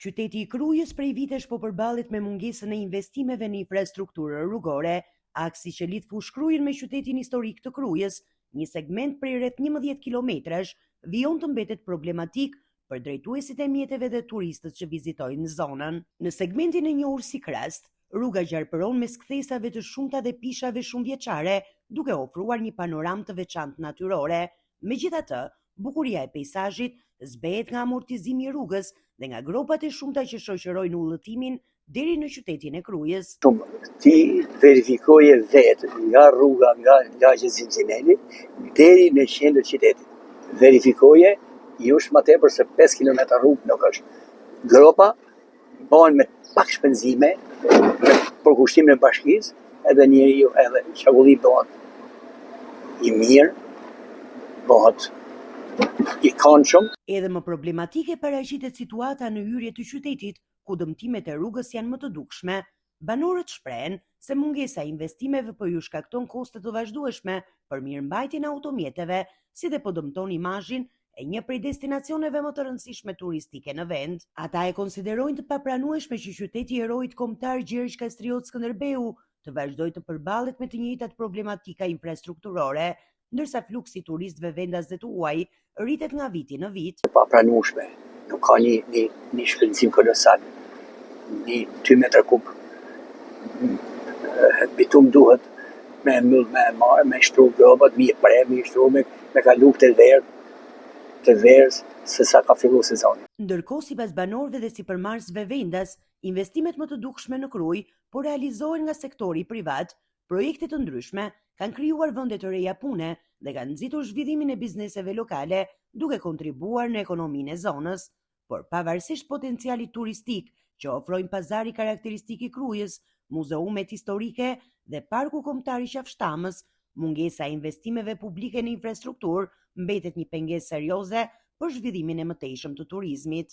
Qyteti i Krujës prej vitesh po përballet me mungesën e investimeve në infrastrukturë rrugore. Aksi që lidh Fushkrujën me qytetin historik të Krujës, një segment prej rreth 11 kilometrash, vijon të mbetet problematik për drejtuesit e mjeteve dhe turistët që vizitojnë zonën. Në segmentin e njohur si Krast, rruga gjarpëron mes kthesave të shumta dhe pishave shumëvjeçare, duke ofruar një panoramë të veçantë natyrore. Megjithatë, bukuria e peizazhit zbehet nga amortizimi i rrugës dhe nga gropat e shumta që shoqërojnë udhëtimin deri në qytetin e Krujës. Ti verifikoje vetë nga rruga nga lagji Zinxhineli deri në qendër qytetit. Verifikoje jush më tepër se 5 km rrugë nuk është. Gropa bëhen me pak shpenzime, me përkushtimin e bashkisë, edhe njeriu edhe çakulli bëhet i mirë, bëhet i këndshëm. Edhe më problematike paraqitet situata në hyrje të qytetit, ku dëmtimet e rrugës janë më të dukshme. Banorët shprehen se mungesa e investimeve po ju shkakton koste të vazhdueshme për mirëmbajtjen e automjeteve, si dhe po dëmton imazhin e një prej destinacioneve më të rëndësishme turistike në vend. Ata e konsiderojnë të papranueshme që qyteti i heroit kombëtar Gjergj Kastriot Skënderbeu të vazhdojë të përballet me të njëjtat problematika infrastrukturore, ndërsa fluksi i turistëve vendas dhe të huaj rritet nga viti në vit. Papranueshme, nuk ka një shpenzim kolosal. Një 2 metra kub bitum duhet me mbyll me shtru gropat, me shtru me kalu të verës se sa ka fillu sezoni. Ndërkohë, sipas banorëve dhe sipërmarrësve vendas, investimet më të dukshme në Krujë po realizohen nga sektori privat. Projekte të ndryshme kanë krijuar vende të reja pune dhe kanë nxitur zhvillimin e bizneseve lokale, duke kontribuar në ekonominë e zonës. Por pavarësisht potencialit turistik që ofrojnë pazari karakteristik i Krujës, muzeumet historike dhe parku kombëtar i Qafshtamës, mungesa e investimeve publike në infrastrukturë mbetet një pengesë serioze për zhvillimin e mëtejshëm të turizmit.